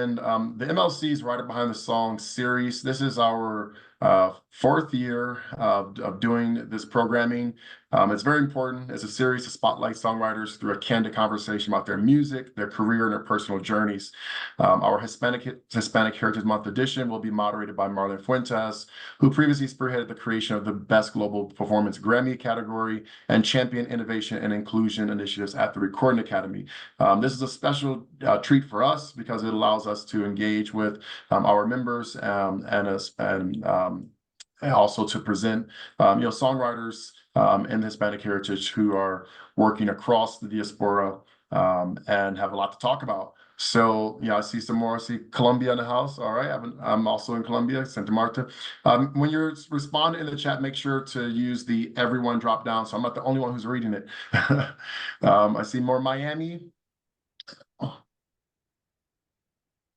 And the MLC is right behind the song series. This is our fourth year of doing this programming. It's very important. It's a series to spotlight songwriters through a candid conversation about their music, their career, and their personal journeys. Our Hispanic Heritage Month edition will be moderated by Marlon Fuentes, who previously spearheaded the creation of the Best Global Performance GRAMMY category and championed innovation and inclusion initiatives at the Recording Academy. This is a special treat for us because it allows us to engage with our members and also to present songwriters in the Hispanic heritage who are working across the diaspora and have a lot to talk about. So, I see some more. I see Colombia in the house. All right. I'm also in Colombia, Santa Marta. When you're responding in the chat, make sure to use the everyone drop down. So I'm not the only one who's reading it. I see more Miami,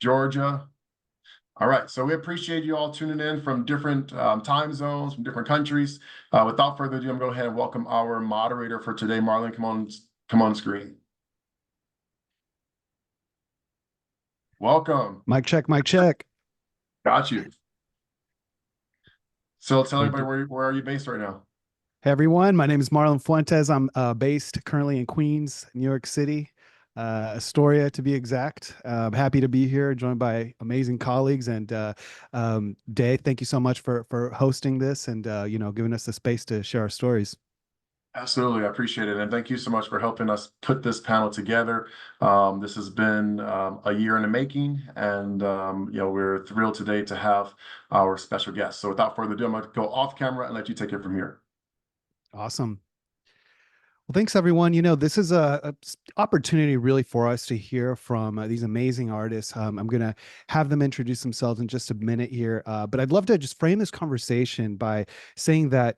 Georgia. All right. So we appreciate you all tuning in from different time zones, from different countries. Without further ado, I'm going to go ahead and welcome our moderator for today. Marlon, come on screen. Welcome. Mic check, mic check. Got you. So tell everybody where are you based right now? Hey everyone, my name is Marlon Fuentes. I'm based currently in Queens, New York City, Astoria to be exact. I'm happy to be here, joined by amazing colleagues. And Day, thank you so much for hosting this and giving us the space to share our stories. Absolutely. I appreciate it. And thank you so much for helping us put this panel together. This has been a year in the making, and we're thrilled today to have our special guest. So without further ado, I'm going to go off camera and let you take it from here. Awesome. Well, thanks everyone. This is a opportunity really for us to hear from these amazing artists. I'm going to have them introduce themselves in just a minute here. But I'd love to just frame this conversation by saying that,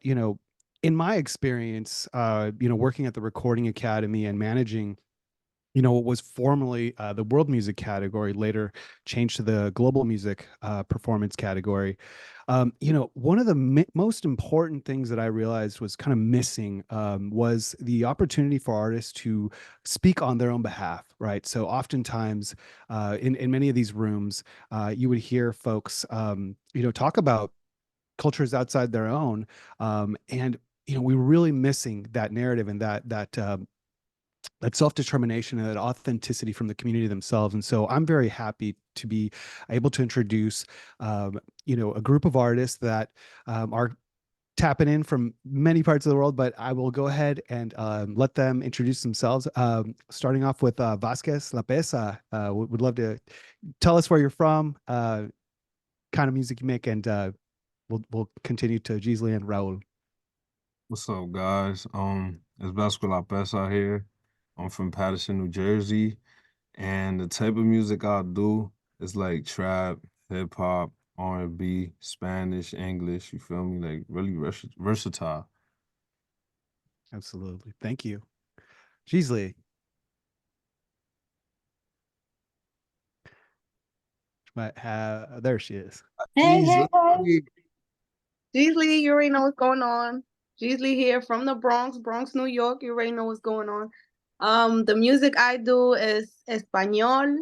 in my experience, working at the Recording Academy and managing, what was formerly the world music category, later changed to the global music performance category. One of the most important things that I realized was kind of missing was the opportunity for artists to speak on their own behalf, right? So oftentimes in many of these rooms, you would hear folks, talk about cultures outside their own. And we were really missing that narrative and that self-determination and that authenticity from the community themselves. And so I'm very happy to be able to introduce, a group of artists that are tapping in from many parts of the world, but I will go ahead and let them introduce themselves. Starting off with Vasquez La Pesa. Would love to tell us where you're from, kind of music you make, and we'll continue to Gisli and Raul. What's up, guys? It's Vasquez La Pesa here. I'm from Patterson, New Jersey, and the type of music I do is like trap, hip hop, R&B, Spanish, English. You feel me? Like really versatile. Absolutely. Thank you. Gisli. There she is. Hey. Gisli, you already know what's going on. Gisli here from the Bronx, New York. You already know what's going on. The music I do is español,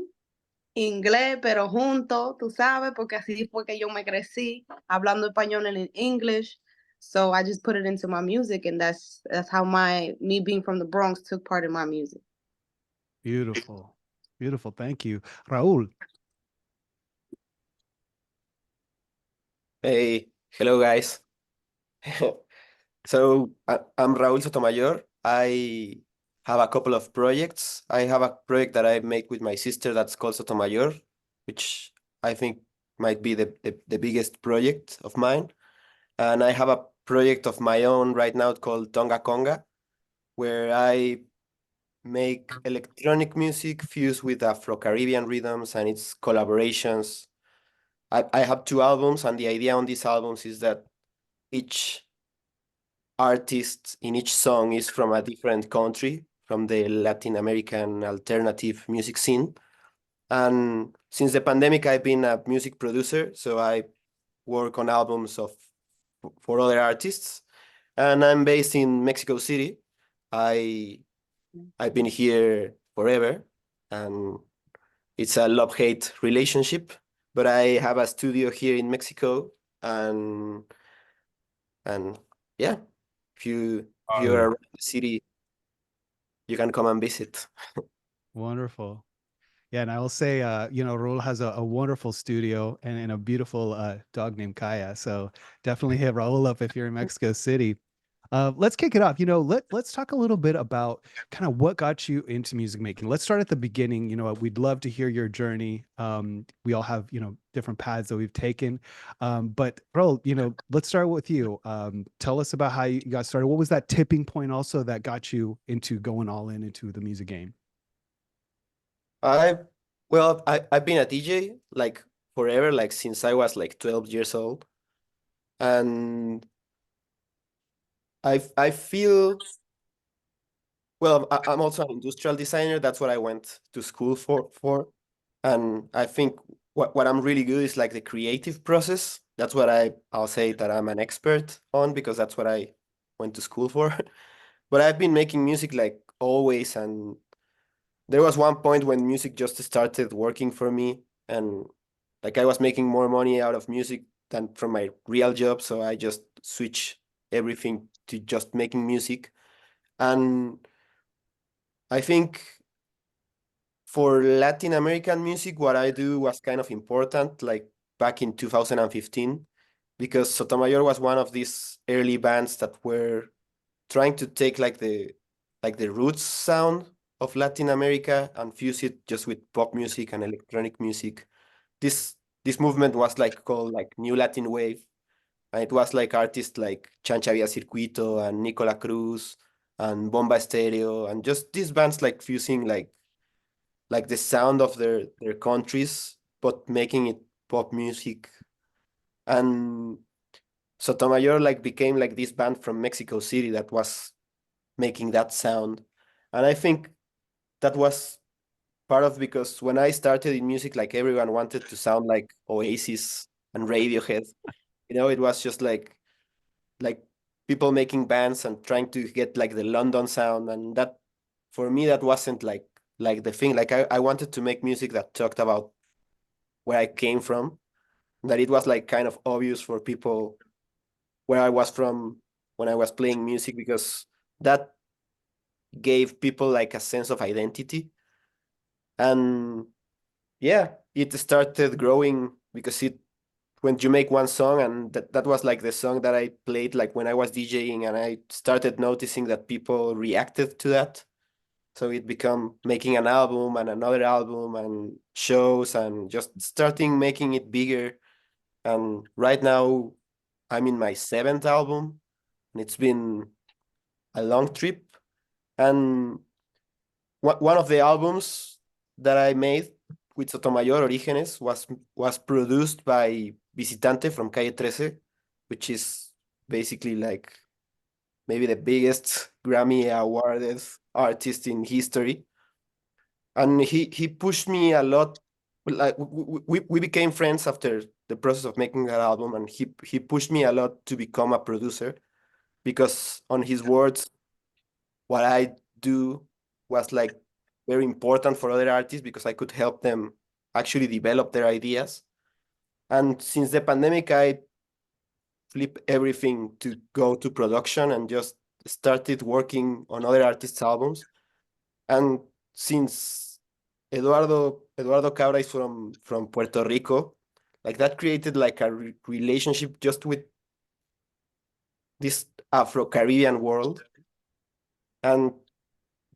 inglés, pero junto, tú sabes, porque así fue que yo me crecí, hablando español and in English. So I just put it into my music, and that's how me being from the Bronx took part in my music. Beautiful. Beautiful. Thank you. Raul. Hey, hello guys. So I'm Raúl Sotomayor. I have a couple of projects. I have a project that I make with my sister that's called Sotomayor, which I think might be the biggest project of mine. And I have a project of my own right now called Tonga Conga, where I make electronic music fused with Afro-Caribbean rhythms, and it's collaborations. I have 2 albums, and the idea on these albums is that each artist in each song is from a different country, from the Latin American alternative music scene. And since the pandemic, I've been a music producer, so I work on albums for other artists. And I'm based in Mexico City. I've been here forever, and it's a love-hate relationship. But I have a studio here in Mexico, and yeah, if you're around the city, you can come and visit. Wonderful. Yeah, and I will say, Raul has a wonderful studio and a beautiful dog named Kaya. So definitely hit Raul up if you're in Mexico City. Let's kick it off. Let's talk a little bit about kind of what got you into music making. Let's start at the beginning. We'd love to hear your journey. We all have, different paths that we've taken. But Raul, let's start with you. Tell us about how you got started. What was that tipping point also that got you into going all in into the music game? I've been a DJ like forever, like since I was like 12 years old. And I feel, I'm also an industrial designer. That's what I went to school for. And I think what I'm really good is like the creative process. That's what I'll say that I'm an expert on, because that's what I went to school for. But I've been making music like always, and there was one point when music just started working for me, and like I was making more money out of music than from my real job, so I just switched everything to just making music. And I think for Latin American music, what I do was kind of important, like back in 2015, because Sotomayor was one of these early bands that were trying to take like the roots sound of Latin America and fuse it just with pop music and electronic music. This movement was like called like New Latin Wave, and it was like artists like Chancha Via Circuito and Nicola Cruz and Bomba Estéreo, and just these bands like fusing like the sound of their countries, but making it pop music. And Sotomayor like became like this band from Mexico City that was making that sound. And I think that was part of because when I started in music, like everyone wanted to sound like Oasis and Radiohead. It was just like people making bands and trying to get like the London sound, and that for me that wasn't like the thing. Like I wanted to make music that talked about where I came from, that it was like kind of obvious for people where I was from when I was playing music, because that gave people like a sense of identity. And yeah, it started growing because it when you make one song, and that was like the song that I played like when I was DJing, and I started noticing that people reacted to that. So it became making an album and another album and shows and just starting making it bigger. And right now I'm in my seventh album, and it's been a long trip. And one of the albums that I made with Sotomayor, Orígenes, was produced by Visitante from Calle 13, which is basically like maybe the biggest Grammy awarded artist in history. And he pushed me a lot. Like we became friends after the process of making that album, and he pushed me a lot to become a producer, because on his words, what I do was like very important for other artists, because I could help them actually develop their ideas. And since the pandemic, I flipped everything to go to production and just started working on other artists' albums. And since Eduardo Cabra is from Puerto Rico, like that created like a relationship just with this Afro-Caribbean world. And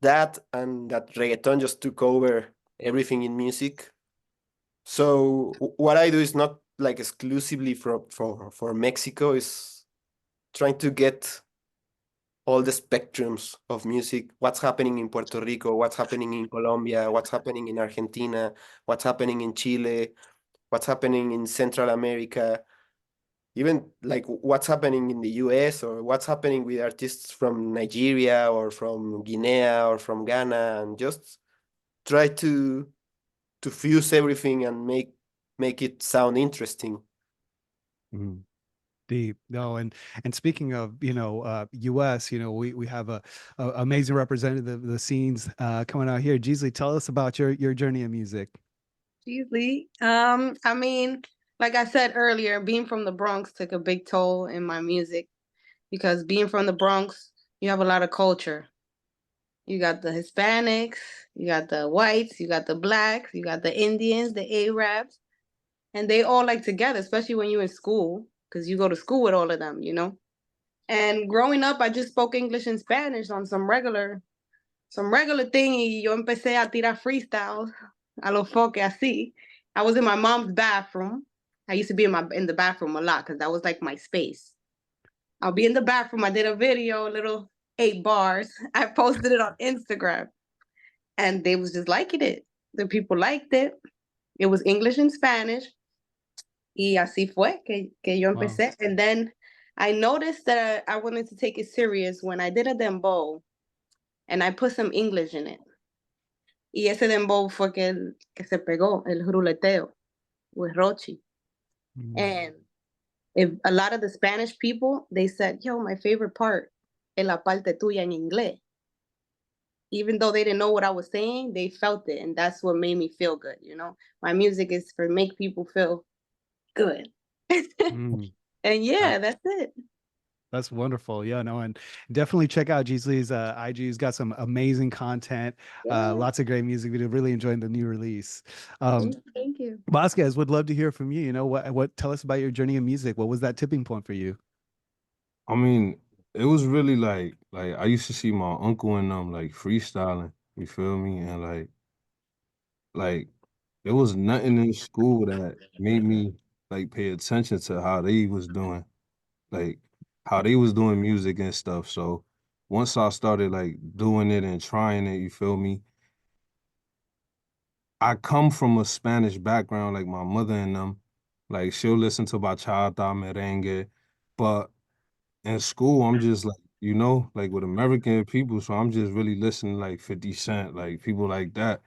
that reggaeton just took over everything in music. So what I do is not like exclusively for Mexico, is trying to get all the spectrums of music, what's happening in Puerto Rico, what's happening in Colombia, what's happening in Argentina, what's happening in Chile, what's happening in Central America, even like what's happening in the US, or what's happening with artists from Nigeria or from Guinea or from Ghana, and just try to fuse everything and make it sound interesting. Mhm. Deep. No, and speaking of, US, we have a amazing representative of the scenes coming out here. Jeezy, tell us about your journey in music. Easily. I mean, like I said earlier, being from the Bronx took a big toll in my music because being from the Bronx, you have a lot of culture. You got the Hispanics, you got the whites, you got the blacks, you got the Indians, the Arabs, and they all like together, especially when you're in school, because you go to school with all of them, you know? And growing up, I just spoke English and Spanish on some regular thing, y yo empecé a tirar freestyles a los foques así. I was in my mom's bathroom. I used to be in the bathroom a lot because that was like my space. I'll be in the bathroom. I did a video, a little 8 bars. I posted it on Instagram, and they was just liking it. The people liked it. It was English and Spanish. Y así fue que yo Wow. empecé. And then I noticed that I wanted to take it serious when I did a dembow, and I put some English in it. Y ese dembow fue que se pegó, el ruleteo with Rochi. Mm. And if a lot of the Spanish people, they said, yo, my favorite part es la parte tuya en inglés. Even though they didn't know what I was saying, they felt it. And that's what made me feel good, you know? My music is for make people feel good. Mm. And yeah, that's it. That's wonderful. Yeah, no, and definitely check out Gisle's IG. He's got some amazing content, Yeah. lots of great music video. Really enjoying the new release. Thank you. Vasquez, would love to hear from you. You know, what tell us about your journey in music. What was that tipping point for you? I mean, it was really like I used to see my uncle and them like freestyling. You feel me? And like there was nothing in school that made me like pay attention to how they was doing, like how they was doing music and stuff. So once I started like doing it and trying it, you feel me? I come from a Spanish background, like my mother and them. Like she'll listen to bachata, merengue, but in school, I'm just like, like with American people, so I'm just really listening like 50 Cent, like people like that.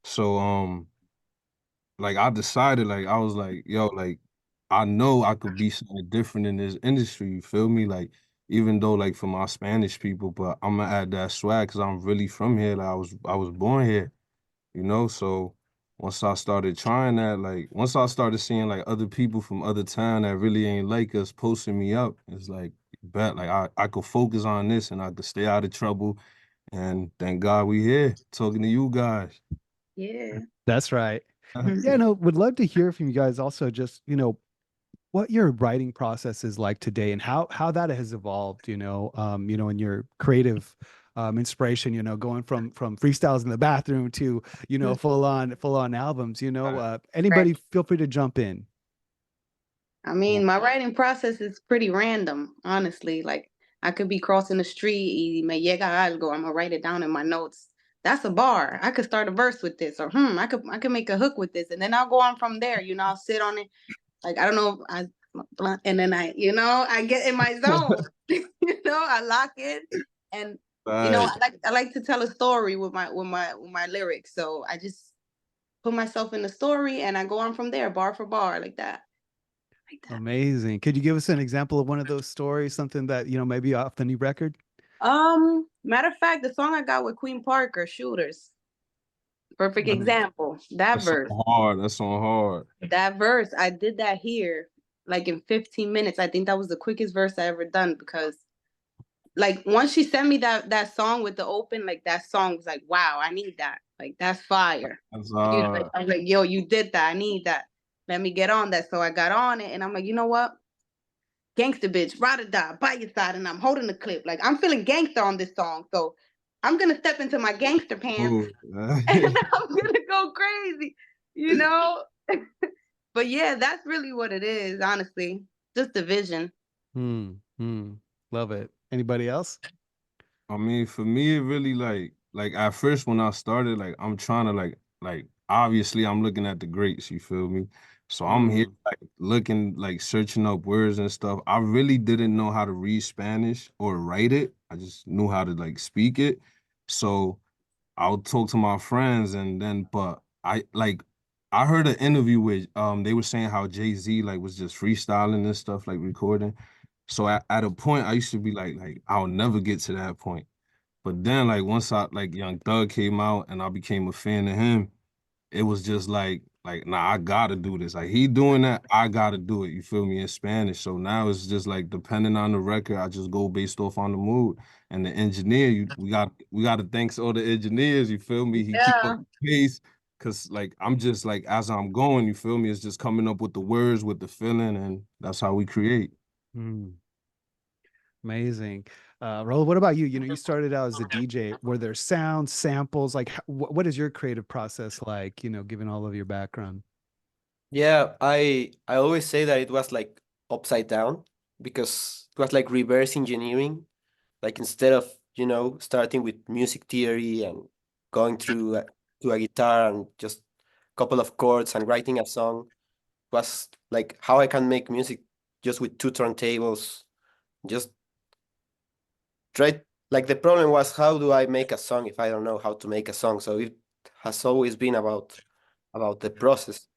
So like I decided, like I was like, yo, like I know I could be something different in this industry, you feel me? Like even though like for my Spanish people, but I'm gonna add that swag because I'm really from here. Like I was born here, so once I started trying that, like once I started seeing like other people from other town that really ain't like us posting me up, it's like bet like I could focus on this and I could stay out of trouble. And thank God we here talking to you guys. Yeah. That's right. Yeah, no, would love to hear from you guys also just, what your writing process is like today and how that has evolved, in your creative inspiration, going from freestyles in the bathroom to, full on albums, anybody feel free to jump in. I mean, my writing process is pretty random, honestly. Like I could be crossing the street y me llega algo. I'm gonna write it down in my notes. That's a bar. I could start a verse with this, or I could make a hook with this, and then I'll go on from there. I'll sit on it. Like I don't know, and then I get in my zone. I lock in, and I like to tell a story with my lyrics. So I just put myself in the story, and I go on from there, bar for bar, like that. Amazing. Could you give us an example of one of those stories, something that, maybe off the new record? Matter of fact, the song I got with Queen Parker, Shooters. Perfect That's example. That verse. hard. That's on hard. That verse, I did that here like in 15 minutes. I think that was the quickest verse I ever done because like once she sent me that song with the open, like that song was like, wow, I need that. Like that's fire. That's I was like, yo, you did that. I need that. Let me get on that. So I got on it and I'm like, you know what? Gangster bitch, ride or die, by your side, and I'm holding the clip. Like I'm feeling gangster on this song. So I'm gonna step into my gangster pants and I'm gonna go crazy, you know? But yeah, that's really what it is, honestly. Just the vision. Love it. Anybody else? I mean, for me, it really like at first when I started, like I'm trying to like obviously I'm looking at the greats, you feel me? So I'm here like looking like searching up words and stuff. I really didn't know how to read Spanish or write it. I just knew how to like speak it. So I would talk to my friends and then but I heard an interview with they were saying how Jay-Z like was just freestyling and stuff, like recording. So at a point I used to be like I'll never get to that point. But then like once I like Young Thug came out and I became a fan of him, it was just like like, nah, I gotta do this. Like he doing that, I gotta do it. You feel me, in Spanish. So now it's just like depending on the record, I just go based off on the mood. And the engineer, we got to thanks all the engineers. You feel me? He keep up Yeah. the pace. Cause like I'm just like as I'm going, you feel me? It's just coming up with the words, with the feeling, and that's how we create. Mm, amazing. Raul, what about you? You know, you started out as a DJ. Were there sounds, samples? Like, what is your creative process like? You know, given all of your background. Yeah, I always say that it was like upside down because it was like reverse engineering. Like instead of, starting with music theory and going through to a guitar and just a couple of chords and writing a song, was like how I can make music just with two turntables. Just try like the problem was how do I make a song if I don't know how to make a song? So it has always been about the process.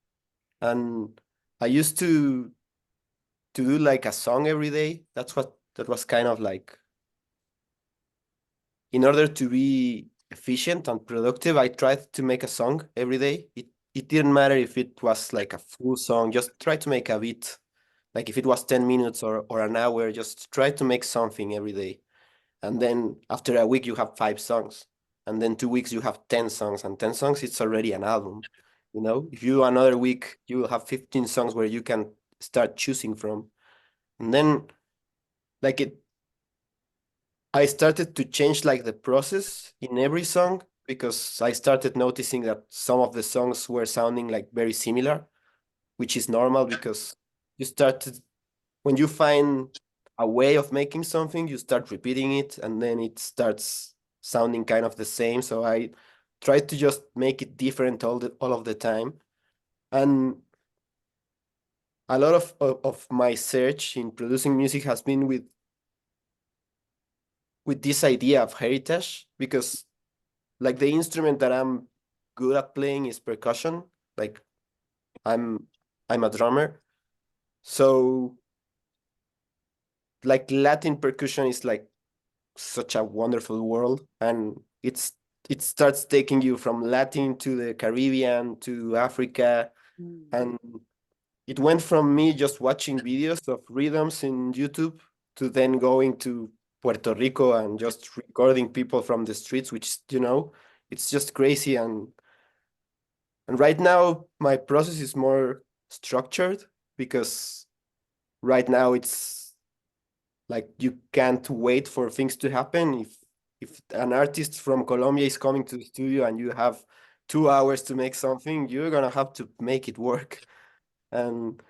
And I used to do like a song every day. That was kind of like in order to be efficient and productive, I tried to make a song every day. It didn't matter if it was like a full song, just try to make a beat. Like if it was 10 minutes or an hour, just try to make something every day. And then after a week you have 5 songs. And then 2 weeks you have 10 songs. And 10 songs it's already an album. If you do another week, you will have 15 songs where you can start choosing from. And then like I started to change like the process in every song because I started noticing that some of the songs were sounding like very similar, which is normal because you started when you find a way of making something, you start repeating it and then it starts sounding kind of the same. So I tried to just make it different all of the time. And a lot of my search in producing music has been with this idea of heritage because like the instrument that I'm good at playing is percussion. Like I'm I'm a drummer. So like Latin percussion is like such a wonderful world and it starts taking you from Latin to the Caribbean to Africa and it went from me just watching videos of rhythms in YouTube to then going to Puerto Rico and just recording people from the streets, which, it's just crazy. And right now, my process is more structured because right now it's like you can't wait for things to happen. If an artist from Colombia is coming to the studio and you have 2 hours to make something, you're gonna have to make it work. And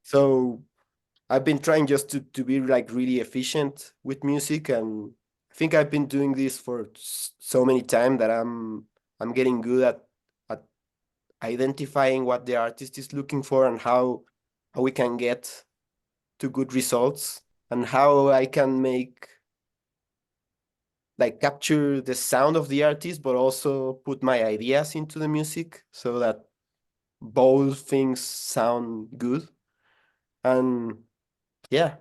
so I've been trying just to be like really efficient with music, and I think I've been doing this for so many times that I'm getting good at identifying what the artist is looking for and how we can get to good results and how I can make like capture the sound of the artist but also put my ideas into the music so that both things sound good. And yeah,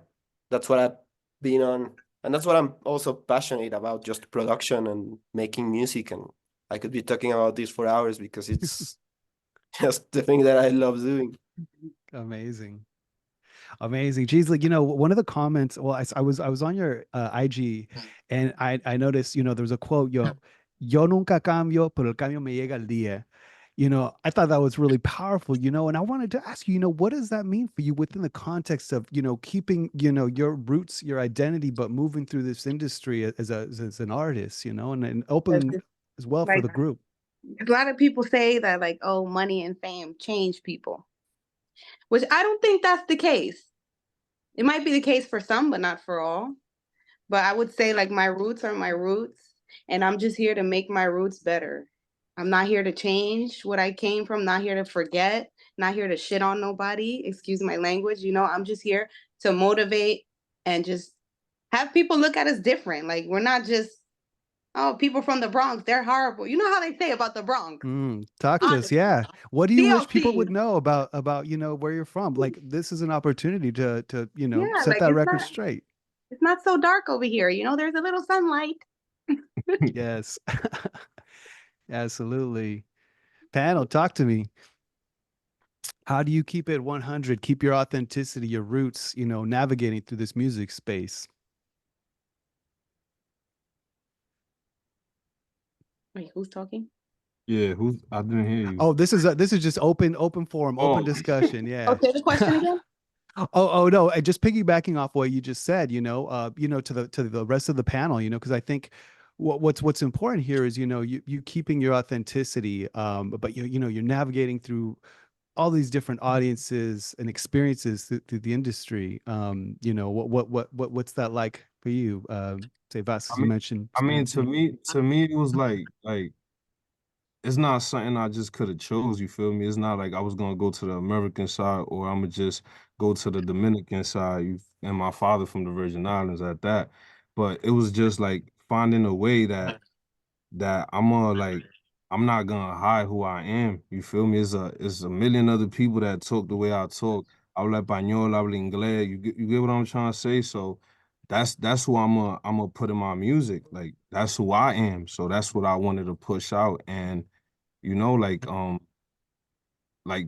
that's what I've been on. And that's what I'm also passionate about, just production and making music. And I could be talking about this for hours because it's just the thing that I love doing. Amazing. Amazing. Geez, like, one of the comments, well, I was on your IG and I noticed, there was a quote, yo nunca cambio, pero el cambio me llega al día. I thought that was really powerful, and I wanted to ask you, what does that mean for you within the context of, keeping, your roots, your identity, but moving through this industry as an artist, and open as well for Like the group. a lot of people say that like, oh, money and fame change people, which I don't think that's the case. It might be the case for some, but not for all. But I would say like my roots are my roots, and I'm just here to make my roots better. I'm not here to change what I came from, not here to forget, not here to shit on nobody, excuse my language. I'm just here to motivate and just have people look at us different. Like we're not just, oh, people from the Bronx, they're horrible. You know how they say about the Bronx. Talk to us. Honestly. Yeah. What do you wish people TLC. would know about, where you're from? Like, this is an opportunity to Yeah, set like that record straight. it's not so dark over here. There's a little sunlight. Yes. Absolutely. Panel, talk to me. How do you keep it 100, keep your authenticity, your roots, you know, navigating through this music space? Wait, who's talking? Yeah, who's I didn't hear you. Oh, this is just open forum, Oh, open discussion. Yeah. Okay, the question again? Oh no, just piggybacking off what you just said, you know, to the rest of the panel, you know, because I think what's important here is, you know, you keeping your authenticity, but you know, you're navigating through all these different audiences and experiences through the industry. You know, what's that like for you? Say Vasquez, I you mean, mentioned I mean, experiencing. to me, it was like it's not something I just could have chose. You feel me? It's not like I was gonna go to the American side or I'm gonna just go to the Dominican side. And my father from the Virgin Islands at that, but it was just like finding a way that I'm not gonna hide who I am. You feel me? It's a million other people that talk the way I talk. Habla español, habla inglés. You get what I'm trying to say? So that's who I'm gonna put in my music. Like that's who I am. So that's what I wanted to push out. And you know, like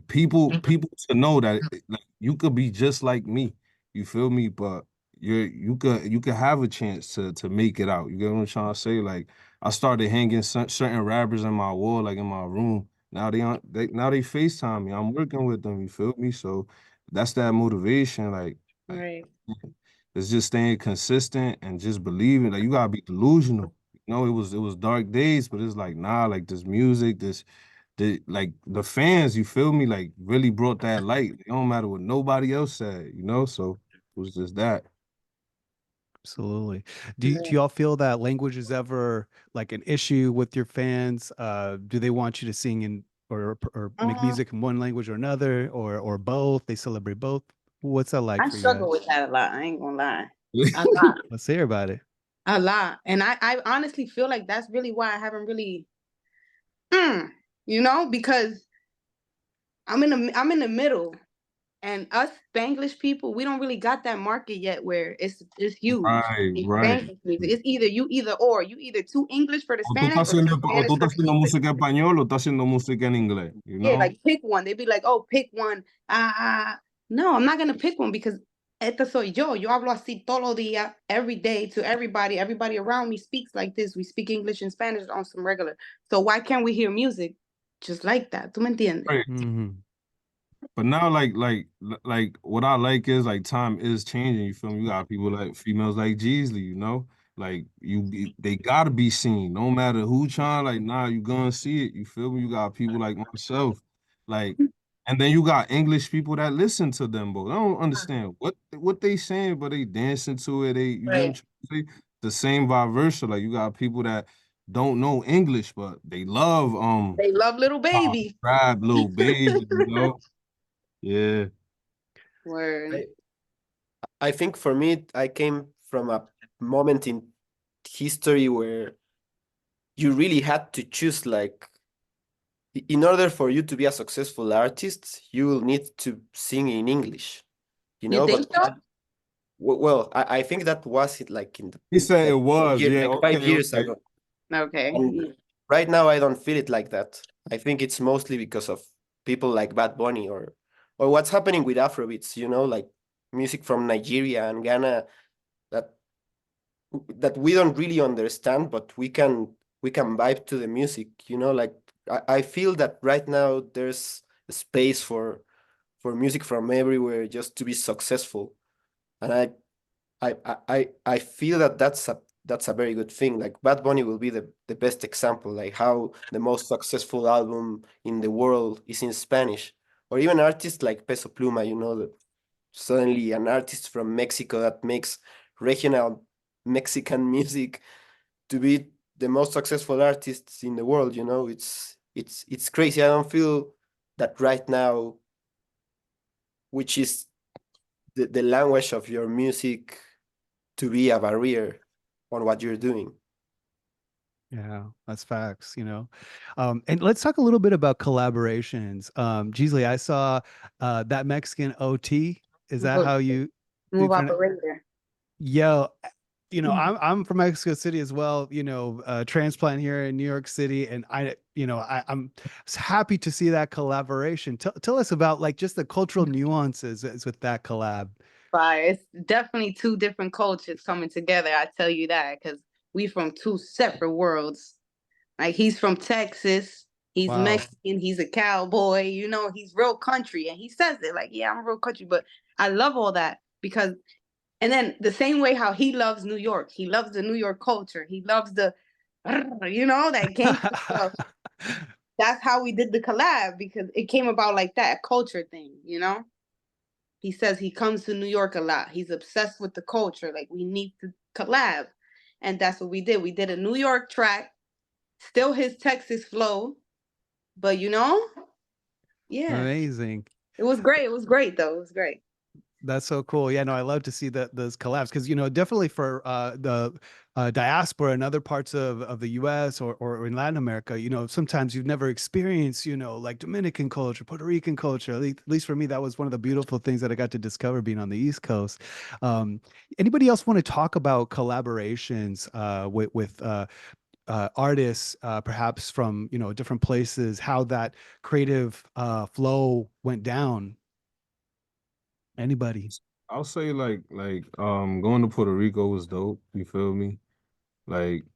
people to know that like you could be just like me. You feel me? But you could have a chance to make it out. You get what I'm trying to say? Like I started hanging certain rappers in my wall, like in my room. Now they FaceTime me. I'm working with them. You feel me? So that's that motivation. Like Right. it's just staying consistent and just believing. Like you gotta be delusional. You know, it was dark days, but it's like nah, like this music, like the fans, you feel me, like really brought that light. It don't matter what nobody else said, you know. So it was just that. Absolutely. Do Right. y'all feel that language is ever like an issue with your fans? Do they want you to sing in or make Uh, music in one language or another or both? They celebrate both. What's that like I for you struggle guys? with that a lot. I ain't gonna lie. A lot. Let's hear about it. A lot. And I honestly feel like that's really why I haven't really, you know, because I'm in the middle. And us Spanglish people, we don't really got that market yet where it's huge. Right, It's right. Spanglish music. It's either or. You either too English for the O tú Spanish estás or too haciendo, o tú Spanish for estás the haciendo English. música en español o estás haciendo música en inglés, you Yeah, know? like pick one. They'd be like, oh, pick one. No, I'm not gonna pick one because esta soy yo. Yo hablo así todos los días, every day to everybody. Everybody around me speaks like this. We speak English and Spanish on some regular. So why can't we hear music just like that? ¿Tú me entiendes? Right. Hmm. But now, like, what I like is like time is changing. You feel me? You got people like females like Jeezy, you know, like they gotta be seen, no matter who trying. Like, nah, you gonna see it. You feel me? You got people like myself, like, and then you got English people that listen to them, but I don't understand what they saying, but they dancing to it. You get what I'm Right. trying to say? The same vice versa. Like, you got people that don't know English, but they love They love little pop, baby. rap, Lil Baby, you know. Yeah. Word. I think for me, I came from a moment in history where you really had to choose, like, in order for you to be a successful artist, you will need to sing in English, you You know? think But so? well, I think that was it like in the He said it like was, yeah, like 5 years okay. ago. Okay. And right now, I don't feel it like that. I think it's mostly because of people like Bad Bunny or what's happening with Afrobeats, you know, like music from Nigeria and Ghana that that we don't really understand, but we can vibe to the music, you know, like I feel that right now there's a space for music from everywhere just to be successful. And I feel that that's a very good thing. Like Bad Bunny will be the best example, like how the most successful album in the world is in Spanish. Or even artists like Peso Pluma, you know, that suddenly an artist from Mexico that makes regional Mexican music to be the most successful artists in the world, you know, it's crazy. I don't feel that right now, which is the language of your music, to be a barrier on what you're doing. Yeah, that's facts, you know. And let's talk a little bit about collaborations. Gisli, I saw that Mexican OT. Is that Good. how you Move pronounce? operator. Yo, you know, I'm from Mexico City as well, you know, transplant here in New York City. And I'm happy to see that collaboration. Tell us about like just the cultural nuances with that collab. It's definitely two different cultures coming together. I tell you that because we from two separate worlds. Like he's from Texas, he's Wow. Mexican, he's a cowboy, you know, he's real country, and he says it like, yeah, I'm real country. But I love all that because, and then the same way how he loves New York, he loves the New York culture, he loves the, you know, that gangster stuff. That's how we did the collab because it came about like that, a culture thing, you know. He says he comes to New York a lot. He's obsessed with the culture. Like we need to collab. And that's what we did. We did a New York track, still his Texas flow, but you know, yeah. Amazing. It was great. It was great though. It was great. That's so cool. Yeah, no, I love to see those collabs because, you know, definitely for the diaspora and other parts of the US or in Latin America, you know, sometimes you've never experienced, you know, like Dominican culture, Puerto Rican culture. At least for me, that was one of the beautiful things that I got to discover being on the East Coast. Anybody else want to talk about collaborations with artists, perhaps from, you know, different places, how that creative flow went down? Anybody? I'll say going to Puerto Rico was dope. You feel me? Like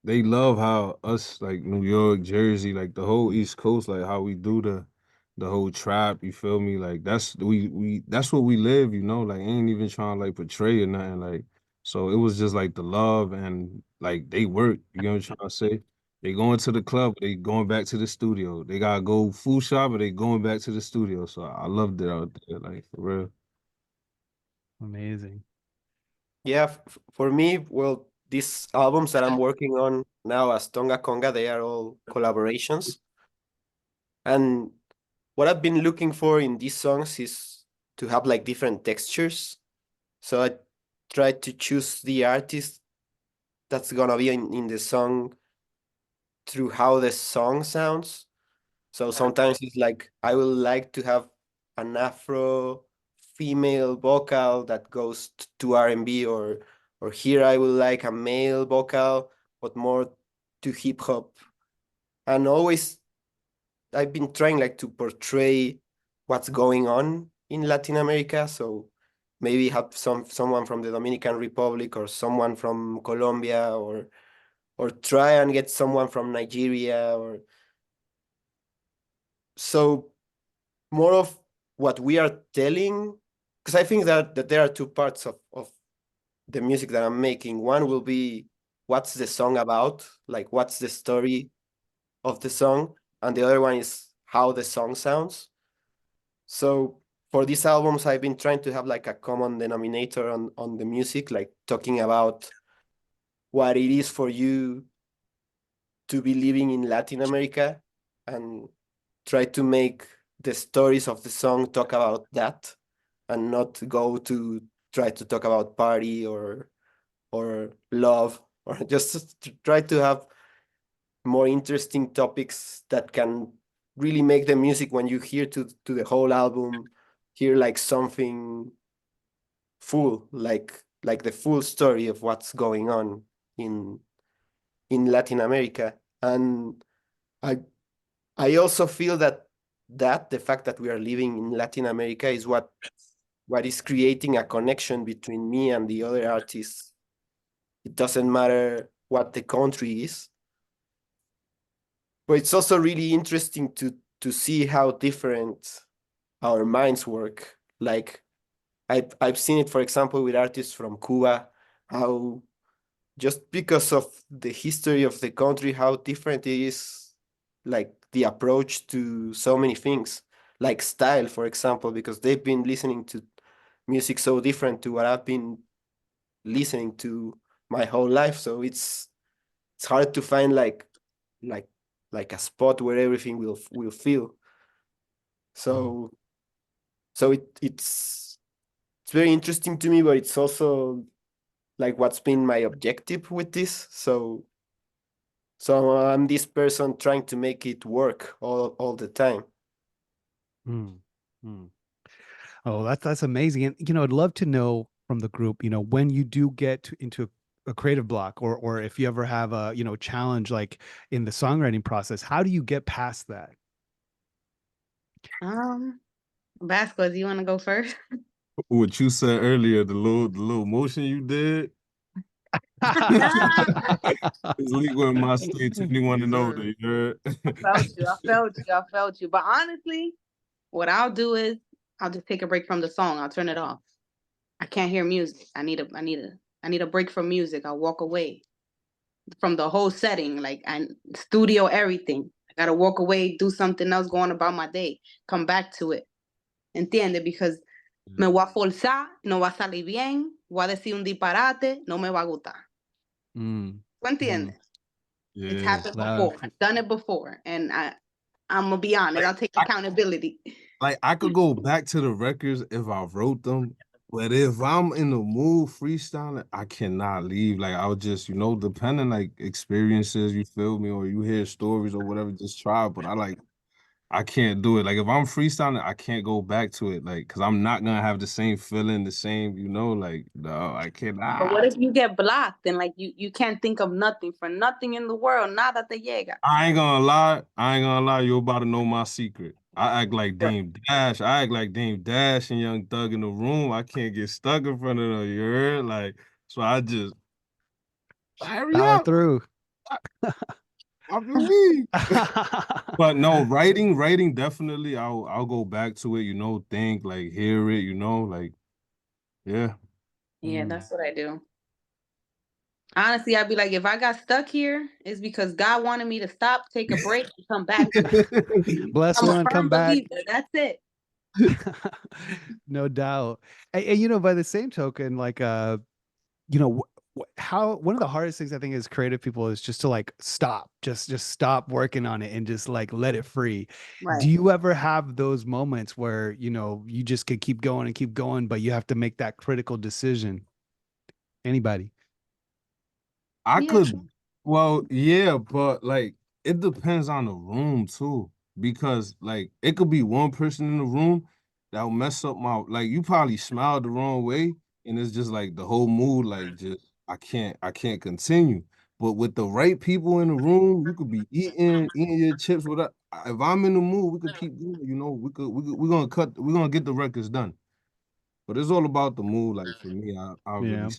they love how us like New York, Jersey, like the whole East Coast, like how we do the whole trap. You feel me? Like that's what we live. You know, like ain't even trying to like portray or nothing. Like so, it was just like the love and like they work. You know what I'm trying to say? They going to the club, they going back to the studio. They gotta go food shop, but they going back to the studio. So I loved it out there, like for real. Amazing. Yeah, for me, well, these albums that I'm working on now as Tonga Conga, they are all collaborations. And what I've been looking for in these songs is to have like different textures. So I tried to choose the artist that's gonna be in the song through how the song sounds. So sometimes it's like I would like to have an Afro female vocal that goes to R&B, or here I would like a male vocal but more to hip hop. And always I've been trying like to portray what's going on in Latin America. So maybe have someone from the Dominican Republic or someone from Colombia, or try and get someone from Nigeria, or so more of what we are telling, because I think that there are two parts of the music that I'm making. One will be what's the song about, like what's the story of the song, and the other one is how the song sounds. So for these albums, I've been trying to have like a common denominator on the music, like talking about what it is for you to be living in Latin America, and try to make the stories of the song talk about that, and not go to try to talk about party or love, or just to try to have more interesting topics that can really make the music, when you hear to the whole album, hear like something full, like the full story of what's going on in Latin America. And I I also feel that the fact that we are living in Latin America is what is creating a connection between me and the other artists. It doesn't matter what the country is, but it's also really interesting to see how different our minds work. Like I've seen it, for example, with artists from Cuba, how just because of the history of the country, how different it is, like the approach to so many things, like style, for example, because they've been listening to music so different to what I've been listening to my whole life. So it's hard to find like like a spot where everything will feel. So it's very interesting to me, but it's also like what's been my objective with this. So I'm this person trying to make it work all the time. Mm, mm. Oh, that's amazing. And you know, I'd love to know from the group, you know, when you do get into a creative block, or if you ever have a, you know, challenge like in the songwriting process, how do you get past that? Vasco, do you want to go first? What you said earlier, the little motion you did. It's legal in my state to anyone to know that you heard. I felt you. But honestly, what I'll do is I'll just take a break from the song. I'll turn it off. I can't hear music. I need a break from music. I'll walk away from the whole setting, like and studio, everything. I gotta walk away, do something else, go on about my day, come back to it. ¿Entiende? Because me voy a forzar, no va a salir bien, voy a decir un disparate, no me va a gustar. Mm. ¿Tú entiendes? It's Yeah. happened before. I've done it before, and I'm gonna be honest. I'll take accountability. Like I could go back to the records if I wrote them, but if I'm in the mood freestyling, I cannot leave. Like I'll just, you know, depending like experiences, you feel me, or you hear stories or whatever, just try. But I can't do it. Like if I'm freestyling, I can't go back to it. Like, cause I'm not gonna have the same feeling, the same, you know, like no, I cannot. But what if you get blocked and like you can't think of nothing for nothing in the world? Nada te llega. I ain't gonna lie. You're about to know my secret. I act like Dame Dash. I act like Dame Dash and Young Thug in the room. I can't get stuck in front of them. You heard? Like, so I just hurry Power up. through. I believe. But no, writing definitely. I'll go back to it. You know, think like hear it. You know, like yeah. Yeah, that's what I do. Honestly, I'd be like, if I got stuck here, it's because God wanted me to stop, take a break, and come back to it. Bless I'm a one, firm come back. believer. That's it. No doubt. And, you know, by the same token, like you know, how one of the hardest things I think as creative people is just to like stop, just stop working on it and just like let it free. Right. Do you ever have those moments where, you know, you just could keep going and keep going, but you have to make that critical decision? Anybody? I Yeah. could, well, yeah, but like it depends on the room too, because like it could be one person in the room that'll mess up my like you probably smiled the wrong way, and it's just like the whole mood, like just I can't continue. But with the right people in the room, you could be eating your chips with us. If I'm in the mood, we could keep going, you know, we're gonna get the records done. But it's all about the mood, like for me, I Yeah. really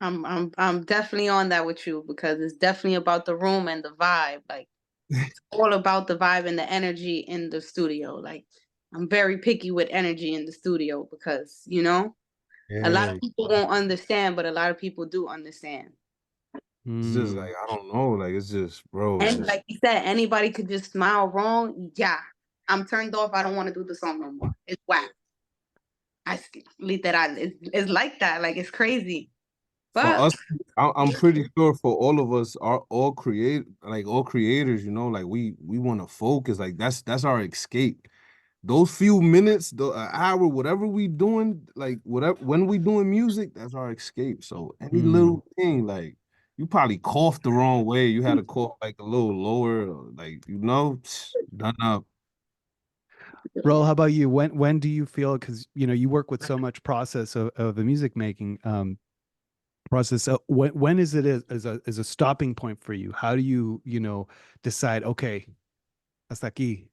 I'm definitely on that with you because it's definitely about the room and the vibe. Like it's all about the vibe and the energy in the studio. Like I'm very picky with energy in the studio because, you know, a lot yeah. of people won't understand, but a lot of people do understand. It's just like I don't know, like it's just, bro. And like you said, anybody could just smile wrong. Yeah, I'm turned off. I don't want to do the song no more. It's whack. Literal. It's like that. Like it's crazy. For But us, I'm pretty sure for all of us, are all creators, you know, like we want to focus, like that's our escape. Those few minutes, an hour, whatever we doing, like whatever when we doing music, that's our escape. So any little thing, like you probably coughed the wrong way, you had to cough like a little lower, or, like you know, done up. Ro, how about you? When do you feel, because you know you work with so much process of the music making process. So when is it as a stopping point for you? How do you, you know, decide, okay, hasta aquí.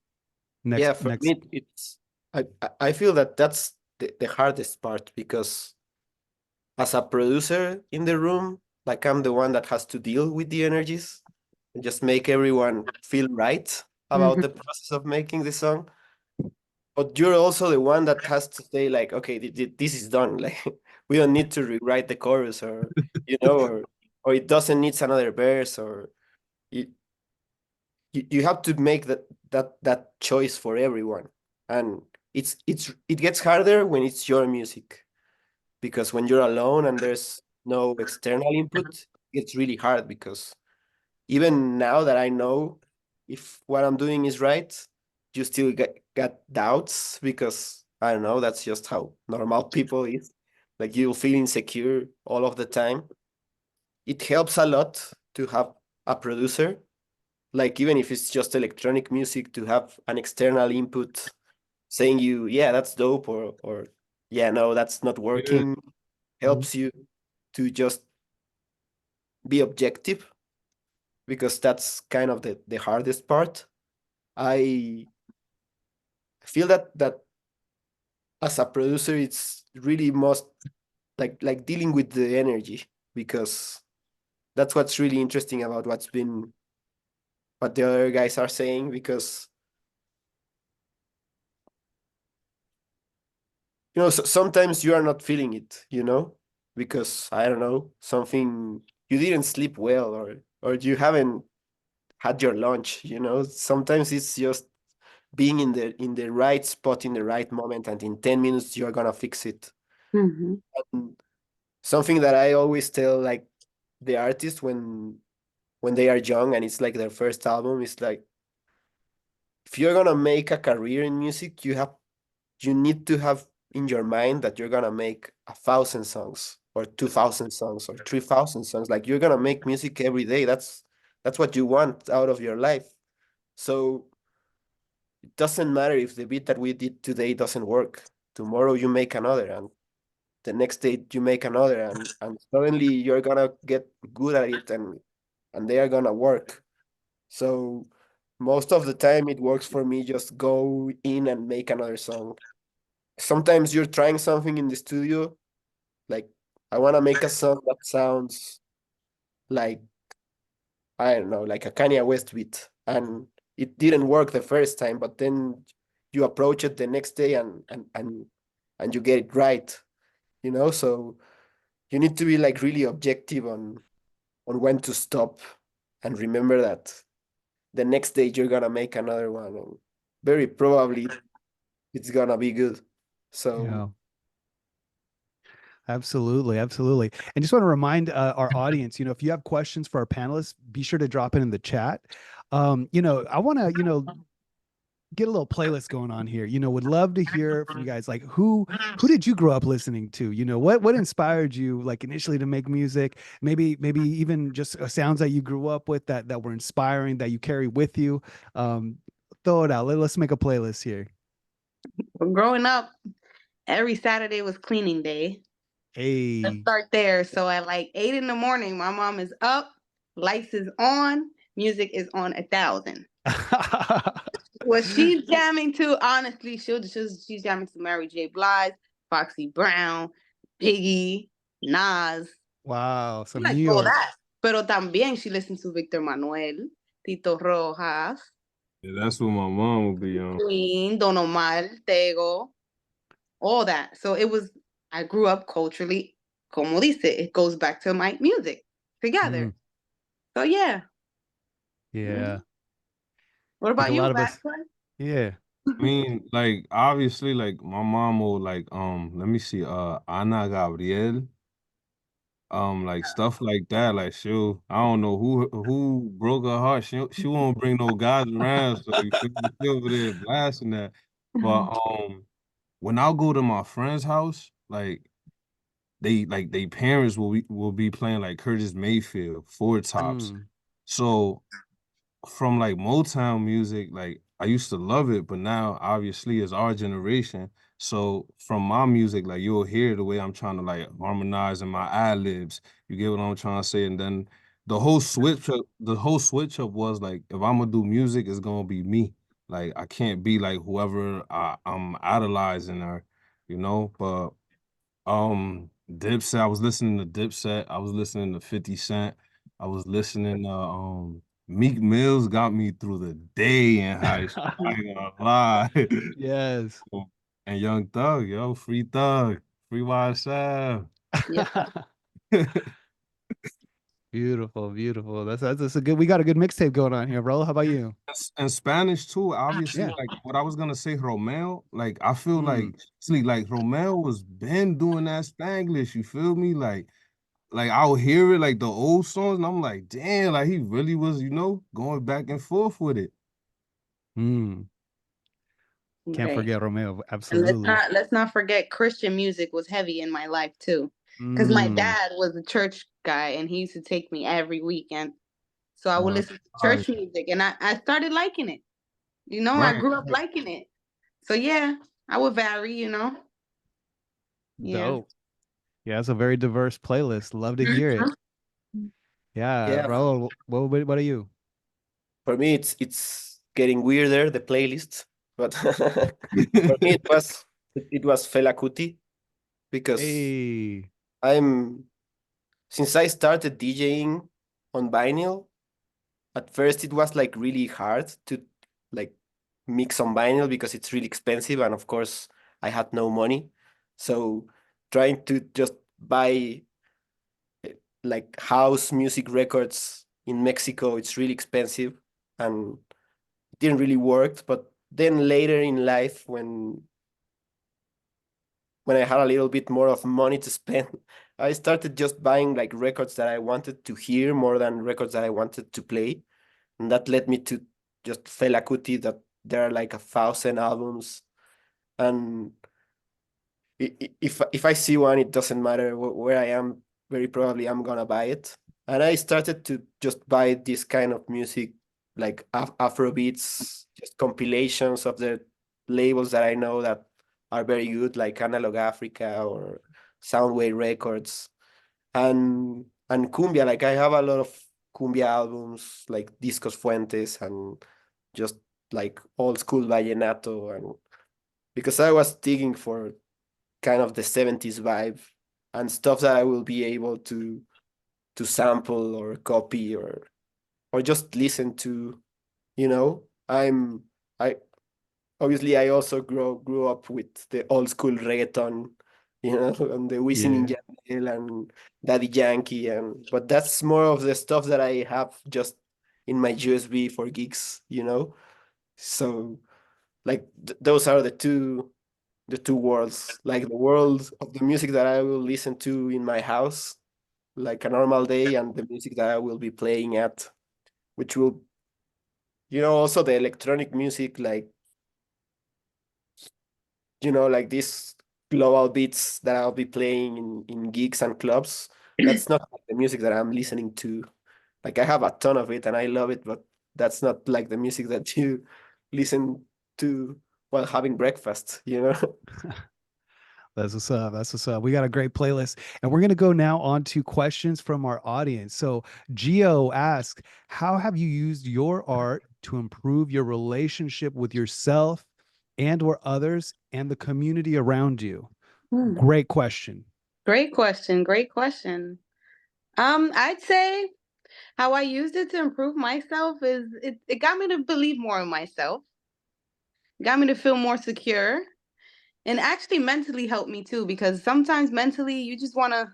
Yeah, for Next. me, I feel that that's the hardest part because as a producer in the room, like I'm the one that has to deal with the energies and just make everyone feel right about the process of making the song. But you're also the one that has to say like, okay, this is done. Like we don't need to rewrite the chorus, or you know, or it doesn't need another verse, or you you have to make that choice for everyone. And it gets harder when it's your music, because when you're alone and there's no external input, it's really hard because even now that I know if what I'm doing is right, you still got doubts because I don't know, that's just how normal people is. Like you'll feel insecure all of the time. It helps a lot to have a producer, like even if it's just electronic music, to have an external input saying you, yeah, that's dope, or yeah, no, that's not Yeah. working, helps you to just be objective, because that's kind of the hardest part. I feel that as a producer, it's really most like dealing with the energy, because that's what's really interesting about what the other guys are saying, because sometimes you are not feeling it, because I don't know, something, you didn't sleep well, or you haven't had your lunch. Sometimes it's just being in the right spot in the right moment, and in 10 minutes you're gonna fix it. Mhm. And something that I always tell, like, the artist when they are young and it's like their first album, is like, if you're gonna make a career in music, you need to have in your mind that you're gonna make 1,000 songs or 2,000 songs or 3,000 songs. Like, you're gonna make music every day. That's what you want out of your life. So it doesn't matter if the beat that we did today doesn't work. Tomorrow you make another, and the next day you make another, and suddenly you're gonna get good at it, and they are gonna work. So most of the time it works for me, just go in and make another song. Sometimes you're trying something in the studio, like, I want to make a song that sounds like, I don't know, like a Kanye West beat, and it didn't work the first time, but then you approach it the next day, and you get it right. So you need to be like really objective on when to stop, and remember that the next day you're gonna make another one, and very probably it's gonna be good. Yeah. So Absolutely, absolutely. And just want to remind our audience, if you have questions for our panelists, be sure to drop it in the chat. I want to, get a little playlist going on here. Would love to hear from you guys. Like, who did you grow up listening to? What inspired you, like, initially to make music? Maybe even just sounds that you grew up with that were inspiring, that you carry with you. Throw it out. Let's make a playlist here. Well, growing up, every Saturday was cleaning day. Let's Hey. start there. So at like 8 in the morning, my mom is up, lights is on, music is on 1,000. What she's jamming to, honestly, she's jamming to Mary J. Blige, Foxy Brown, Biggie, Nas. Wow, She some New likes all York. that. Pero también she listens to Victor Manuel, Tito Rojas, Yeah, that's what my mom would be on. Queen, Don Omar, Tego, all that. So I grew up culturally, como dice, it goes back to my music together. Mm, So yeah. yeah. What I think about a you, lot of us. Vasquez? I Yeah. mean, like, obviously, like, my mom will, like, let me see, Ana Gabriel, like, stuff like that. Like, I don't know who broke her heart. She won't bring no guys around, so you feel me? She over there blasting that. But when I go to my friend's house, like, they parents will be playing like Curtis Mayfield, Four Tops. Mm, So from like Motown music, like, I used to love it, but now obviously it's our generation. So from my music, like, you'll hear the way I'm trying to like harmonize in my ad libs. You get what I'm trying to say? And then the whole switch up was like, if I'm gonna do music, it's gonna be me. Like, I can't be like whoever I'm idolizing, or. But Dipset, I was listening to Dipset. I was listening to 50 Cent. I was listening to Meek Mills got me through the day in high school. I ain't gonna lie. yes. And Young Thug, yo, Free Thug, Free YSL. Yeah. Beautiful, beautiful. That's a good. We got a good mixtape going on here, bro. How about you? And Spanish too, obviously, Yeah. like what I was gonna say, Romeo, like, I feel Mm, like Romeo was been doing that Spanglish, you feel me? Like I'll hear it, like the old songs, and I'm like, damn, like he really was, going back and forth with it. mm. Can't Right. forget Romeo. And Absolutely. let's not forget Christian music was heavy in my life too. Because my Mm, dad was a church guy and he used to take me every weekend. So I would Uh, listen to right, church music and I started liking it. I right. grew up liking it. So yeah, I would vary. Yeah. dope. Yeah, it's a very diverse playlist. Love to hear it. Yeah, Yeah, Raul, what are you? for me it's getting weirder, the playlist, but for me it was Fela Kuti, because Hey, I'm since I started DJing on vinyl. At first it was like really hard to like mix on vinyl because it's really expensive, and of course I had no money. So trying to just buy like house music records in Mexico, it's really expensive, and it didn't really work. But then later in life, when I had a little bit more of money to spend, I started just buying like records that I wanted to hear more than records that I wanted to play. And that led me to just Fela Kuti, that there are like 1,000 albums. And if I see one, it doesn't matter where I am, very probably I'm gonna buy it. And I started to just buy this kind of music, like Afrobeats, just compilations of the labels that I know that are very good, like Analog Africa or Soundwave Records. And cumbia, like I have a lot of cumbia albums, like Discos Fuentes, and just like old school vallenato. And because I was digging for kind of the 70s vibe and stuff that I will be able to sample or copy or just listen to, you know. I obviously I also grew up with the old school reggaeton, and the Wisin yeah. and Yandel and Daddy Yankee, and but that's more of the stuff that I have just in my USB for gigs. So like those are the two worlds, like the world of the music that I will listen to in my house, like a normal day, and the music that I will be playing at, which will, also the electronic music, like, like these global beats that I'll be playing in gigs and clubs. That's not like the music that I'm listening to. Like I have a ton of it and I love it, but that's not like the music that you listen to while having breakfast. That's what's up. That's what's up. We got a great playlist. And we're going to go now on to questions from our audience. So, Gio asks, how have you used your art to improve your relationship with yourself and or others and the community around you? Great question. Great question. Great question. I'd say how I used it to improve myself is it got me to believe more in myself, got me to feel more secure, and actually mentally helped me too, because sometimes mentally you just want to,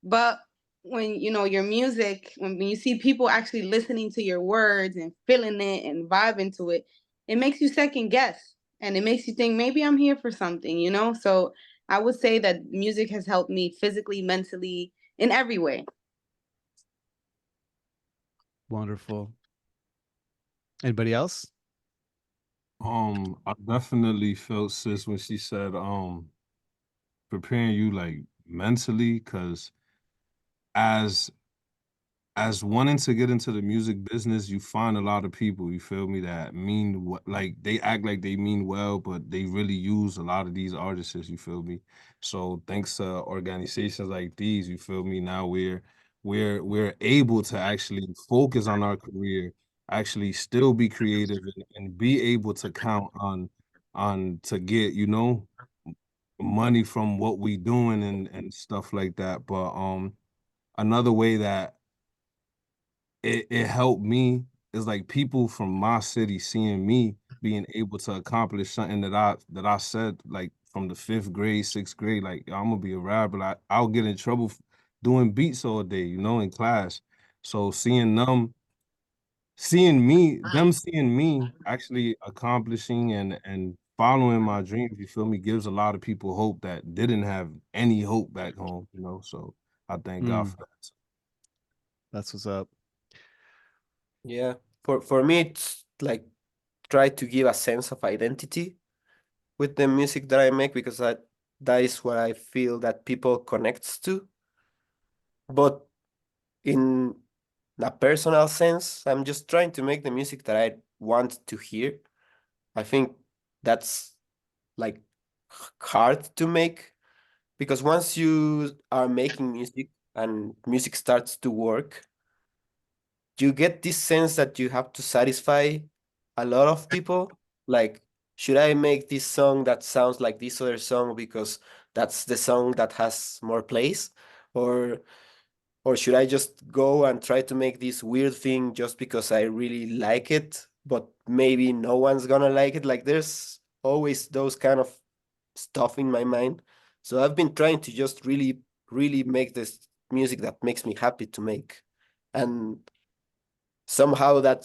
but when your music, when you see people actually listening to your words and feeling it and vibing to it, it makes you second guess, and it makes you think maybe I'm here for something. So I would say that music has helped me physically, mentally, in every way. Wonderful. Anybody else? I definitely felt sis when she said preparing you like mentally, because as as wanting to get into the music business, you find a lot of people, you feel me, that mean what, like they act like they mean well, but they really use a lot of these artists, you feel me? So thanks to organizations like these, you feel me, now we're able to actually focus on our career, actually still be creative, and be able to count on to get, money from what we doing and stuff like that. But another way that it helped me is like people from my city seeing me being able to accomplish something that I said like from the 5th grade, 6th grade, like I'm gonna be a rapper. I'll get in trouble doing beats all day, in class. So seeing me actually accomplishing and following my dreams, you feel me, gives a lot of people hope that didn't have any hope back home. So I thank God for that. That's what's up. Yeah. For me, it's like try to give a sense of identity with the music that I make, because that is what I feel that people connects to. But in a personal sense, I'm just trying to make the music that I want to hear. I think that's like hard to make, because once you are making music and music starts to work, you get this sense that you have to satisfy a lot of people. Like, should I make this song that sounds like this other song because that's the song that has more plays? Or should I just go and try to make this weird thing just because I really like it, but maybe no one's gonna like it? Like, there's always those kind of stuff in my mind. So I've been trying to just really, really make this music that makes me happy to make. And somehow that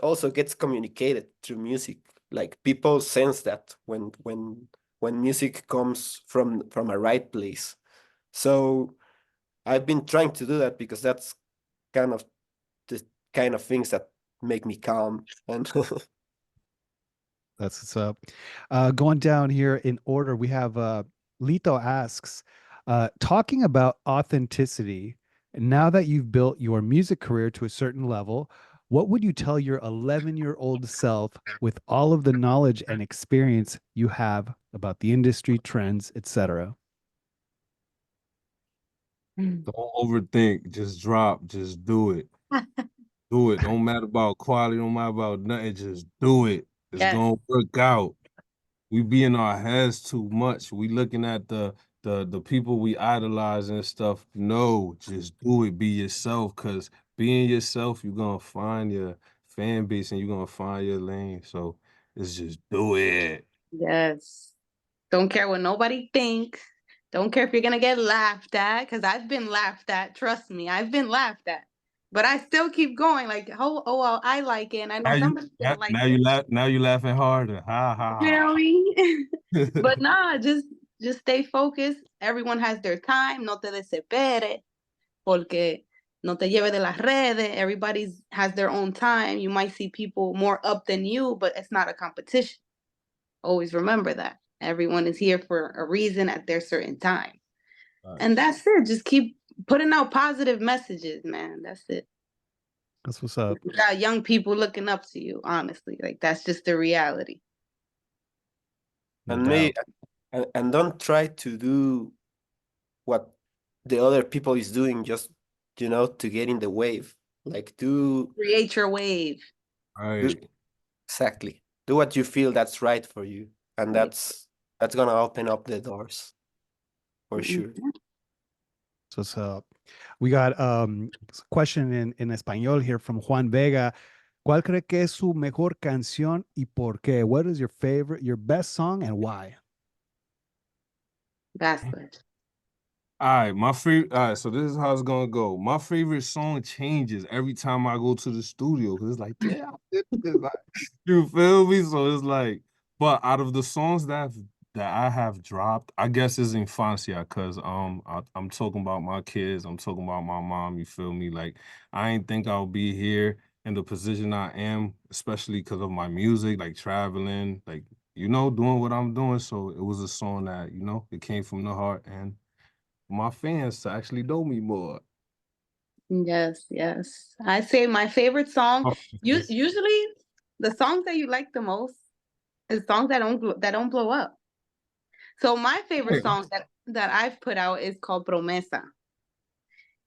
also gets communicated through music. Like, people sense that when music comes from a right place. So I've been trying to do that because that's kind of the kind of things that make me calm. And That's what's up. Going down here in order, we have Lito asks, talking about authenticity, now that you've built your music career to a certain level, what would you tell your 11-year-old self with all of the knowledge and experience you have about the industry, trends, etc.? Don't overthink. Just drop. Just do it. Do it. Don't matter about quality. Don't matter about nothing. Just do it. It's Yes. gonna work out. We be in our heads too much. We looking at the people we idolize and stuff. No, just do it. Be yourself. Cause being yourself, you're gonna find your fan base and you're gonna find your lane. So it's just do it. Yes. Don't care what nobody thinks. Don't care if you're gonna get laughed at, because I've been laughed at. Trust me, I've been laughed at. But I still keep going. Like, oh well, I like it, and I know Now you somebody's gonna like now it. you laugh now you laughing harder. Ha ha Feel me? ha. But nah, just stay focused. Everyone has their time. No te desesperes, porque no te lleve de las redes. Everybody's has their own time. You might see people more up than you, but it's not a competition. Always remember that. Everyone is here for a reason at their certain time. And that's it. Just keep putting out positive messages, man. That's it. That's what's up. You got young people looking up to you, honestly. Like, that's just the reality. No and doubt. me and don't try to do what the other people is doing just to get in the wave. Like, Create your wave. Right. exactly, do what you feel that's right for you, and Right. that's gonna open up the doors for Mhm. sure. So what's up. We got a question in español here from Juan Vega. ¿Cuál cree que es su mejor canción y por qué? What is your best song and why? That's good. All right, so this is how it's gonna go. My favorite song changes every time I go to the studio because it's like, yeah, you feel me? So it's like, but out of the songs that I have dropped, I guess is Infancia, because I'm talking about my kids, I'm talking about my mom, you feel me? Like, I ain't think I'll be here in the position I am, especially because of my music, like traveling, like, doing what I'm doing. So it was a song that, it came from the heart and my fans to actually know me more. Yes, yes. I say my favorite song. Usually, the songs that you like the most is songs that don't blow up. So my favorite song that I've put out is called Promesa.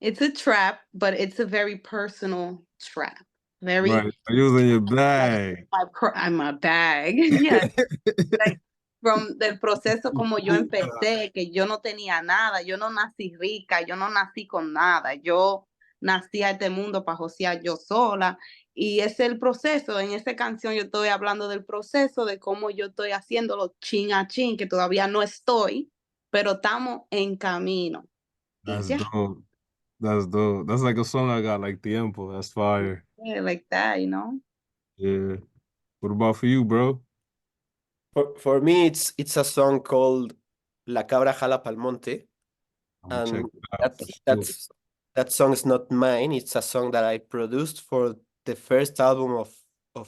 It's a trap, but it's a very personal trap. Very Right, you was in your bag. I'm a bag. Yes. Like, from del proceso como yo empecé, que yo no tenía nada, yo no nací rica, yo no nací con nada, yo nací a este mundo para josear yo sola, y es el proceso. En esta canción yo estoy hablando del proceso, de cómo yo estoy haciéndolo chin a chin, que todavía no estoy, pero estamos en camino. That's Yeah. dope. That's dope. That's like a song I got, like Tiempo. That's fire. Yeah, like that, you know? Yeah. What about for you, bro? For me, it's a song called La Cabra Jala Pal Monte, I'm gonna check and it out for sure. that song is not mine. It's a song that I produced for the first album of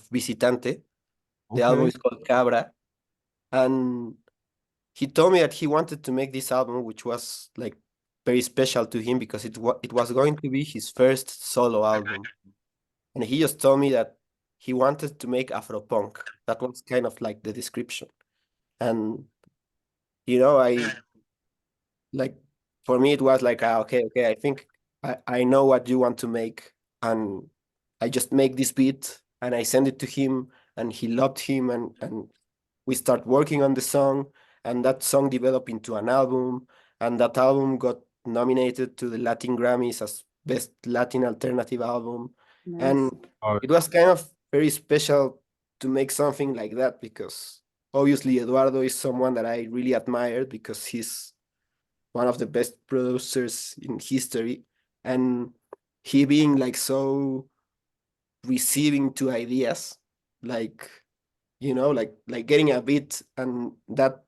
Visitante. The album Okay. is called Cabra, and he told me that he wanted to make this album, which was like very special to him because it was going to be his first solo album, and he just told me that he wanted to make Afropunk. That was kind of like the description, and I like for me, it was like, okay, I think I know what you want to make. And I just make this beat and I send it to him and he loved him and we start working on the song and that song developed into an album and that album got nominated to the Latin Grammys as Best Latin Alternative Album. Nice. And it was kind of very special to make something like that because obviously Eduardo is someone that I really admired because he's one of the best producers in history. And he being like so receiving to ideas, like, you know, like getting a beat and that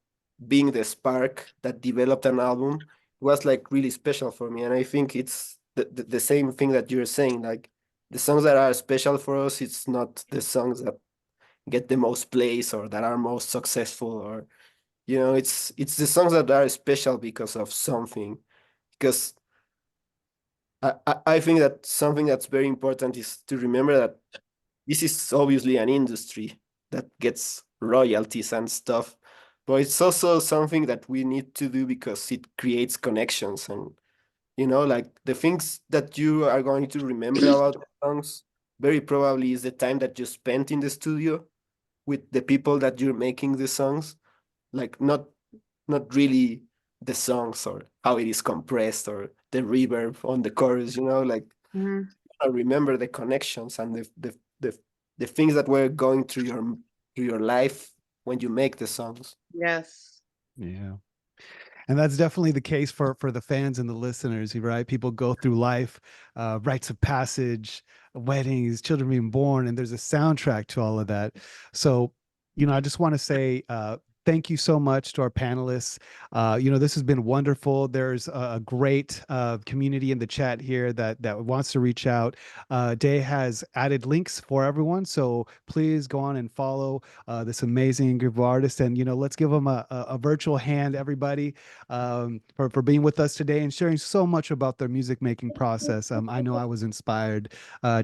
being the spark that developed an album was like really special for me. And I think it's the same thing that you're saying, like the songs that are special for us, it's not the songs that get the most plays or that are most successful, or you know, it's the songs that are special because of something. Because I think that something that's very important is to remember that this is obviously an industry that gets royalties and stuff, but it's also something that we need to do because it creates connections. And you know, like the things that you are going to remember about songs very probably is the time that you spent in the studio with the people that you're making the songs, like not really the songs or how it is compressed or the reverb on the chorus, you know, like I remember the connections and the things that were going through your life when you make the songs. Yes. Yeah. And that's definitely the case for the fans and the listeners, right? People go through life, rites of passage, weddings, children being born, and there's a soundtrack to all of that. So, you know, I just want to say thank you so much to our panelists. You know, this has been wonderful. There's a great community in the chat here that wants to reach out. Day has added links for everyone, so please go on and follow this amazing group of artists. And, you know, let's give them a virtual hand, everybody, for being with us today and sharing so much about their music making process. I know I was inspired.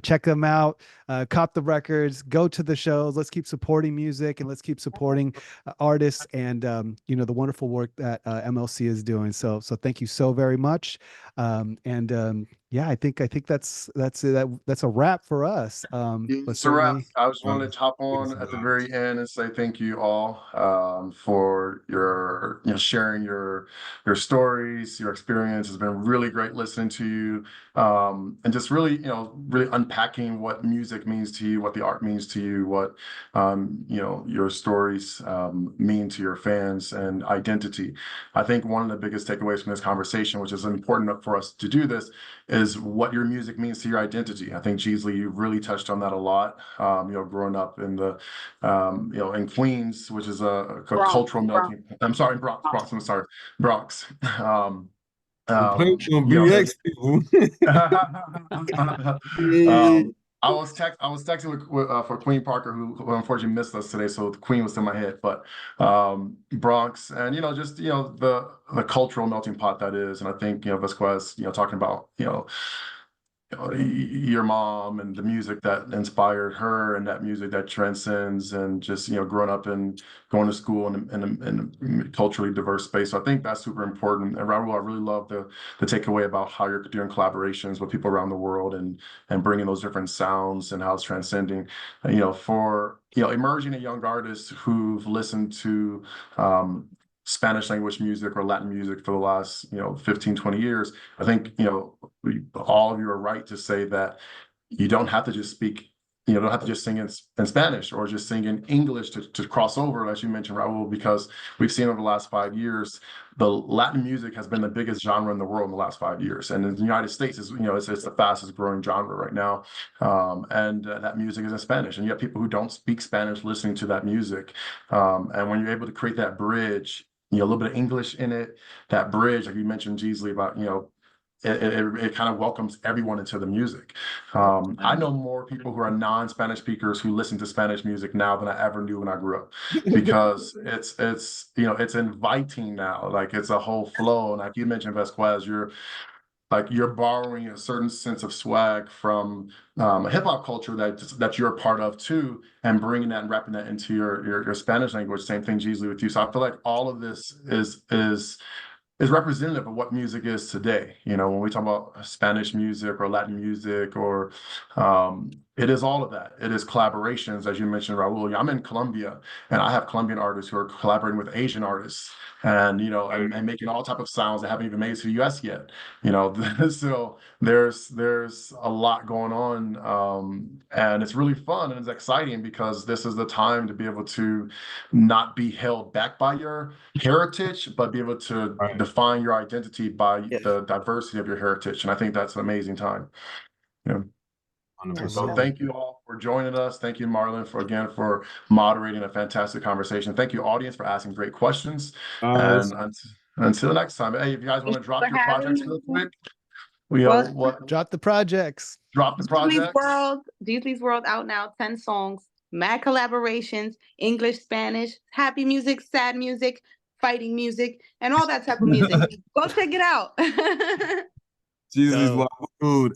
Check them out, cop the records, go to the shows. Let's keep supporting music and let's keep supporting artists and you know, the wonderful work that MLC is doing. So thank you so very much. Yeah, I think that's a wrap for us. But It's a wrap. certainly, I just wanted to hop on at the very end and say thank you all for your, you know, sharing your stories, your experience. It's been really great listening to you, and just really, you know, really unpacking what music means to you, what the art means to you, what you know, your stories mean to your fans and identity. I think one of the biggest takeaways from this conversation, which is important for us to do this, is what your music means to your identity. I think, Jeesley, you really touched on that a lot. You know, growing up in the, you know, in Queens, which is a cultural melting. I'm sorry, Bronx. I'm sorry, Bronx. Don't play with them You know, BX people. I was texting with for Queen Parker, who unfortunately missed us today, so the Queen was in my head. But Bronx, and you know, just, you know, the cultural melting pot that is. And I think, you know, Vasquez, you know, talking about, you know, your mom and the music that inspired her and that music that transcends, and just, you know, growing up and going to school in a culturally diverse space. So I think that's super important. And Raul, I really love the takeaway about how you're doing collaborations with people around the world and bringing those different sounds and how it's transcending. You know, for, you know, emerging and young artists who've listened to Spanish language music or Latin music for the last, you know, 15, 20 years, I think, you know, all of you are right to say that you don't have to just speak, you know, don't have to just sing in Spanish or just sing in English to cross over, as you mentioned, Raul, because we've seen over the last 5 years, the Latin music has been the biggest genre in the world in the last 5 years. And in the United States, is, you know, it's the fastest growing genre right now. And that music is in Spanish. And you have people who don't speak Spanish listening to that music. And when you're able to create that bridge, you know, a little bit of English in it, that bridge, like you mentioned, Jeesley, about, you know, it kind of welcomes everyone into the music. I know more people who are non-Spanish speakers who listen to Spanish music now than I ever knew when I grew up, because it's you know, it's inviting now, like it's a whole flow. And like you mentioned, Vasquez, you're borrowing a certain sense of swag from a hip hop culture that you're a part of too, and bringing that and wrapping that into your Spanish language. Same thing, Jeesley, with you. So I feel like all of this is is representative of what music is today. You know, when we talk about Spanish music or Latin music, or it is all of that. It is collaborations, as you mentioned, Raul. I'm in Colombia, and I have Colombian artists who are collaborating with Asian artists, and you know, and making all type of sounds that haven't even made it to the U.S. yet. You know, so there's a lot going on, and it's really fun and it's exciting because this is the time to be able to not be held back by your heritage, but be able to Right. define your identity by Yes. the diversity of your heritage. And I think that's an amazing time. Yeah. 100%. So thank you all for joining us. Thank you, Marlon, for moderating a fantastic conversation. Thank you, audience, for asking great questions. And until next time, hey, if you guys want to drop for your having projects me. real quick, we Well, what Drop the projects. drop the Deesley's projects. Deesley's World out now, 10 songs, mad collaborations, English, Spanish, happy music, sad music, fighting music, and all that type of music. Go check it out. Jesus, Dope. love food.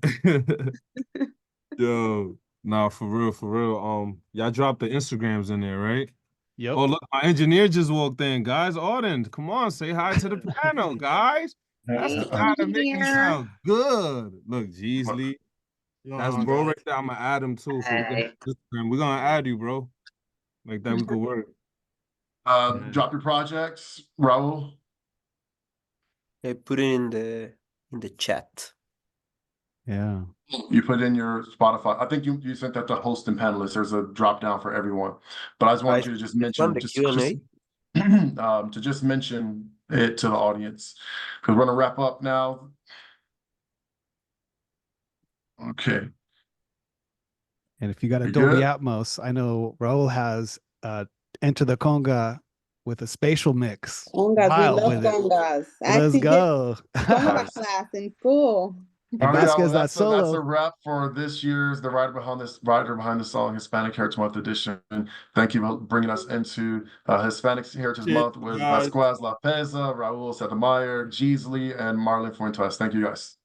Yo, nah, for real. Y'all dropped the Instagrams in there, right? Yep. Oh, look, my engineer just walked in, guys. Auden, come on, say hi to the piano, guys. That's the guy that make me sound good. Look, Jeesley. That's bro right there. I'm gonna add him too. So we're gonna add you, bro. Like that, we could work. Drop your projects, Raul. I put it in the chat. Yeah. You put in your Spotify. I think you sent that to host and panelists. There's a drop down for everyone. But I just wanted you to just mention the just Q&A. to just mention it to the audience because we're gonna wrap up now. Okay. And if you got You Dolby good? Atmos, I know Raul has Enter the Conga with a spatial mix. Congas, Wild we love with it. congas. Let's go. Conga class in school. Hey, Vasquez, that's a solo. wrap for this year's the Writer Behind the Song Hispanic Heritage Month edition. Thank you for bringing us into Hispanic Heritage Month with Vasquez La Peza, Raul Sotomayor, Jeesley, and Marlon Fuentes. Thank you, guys.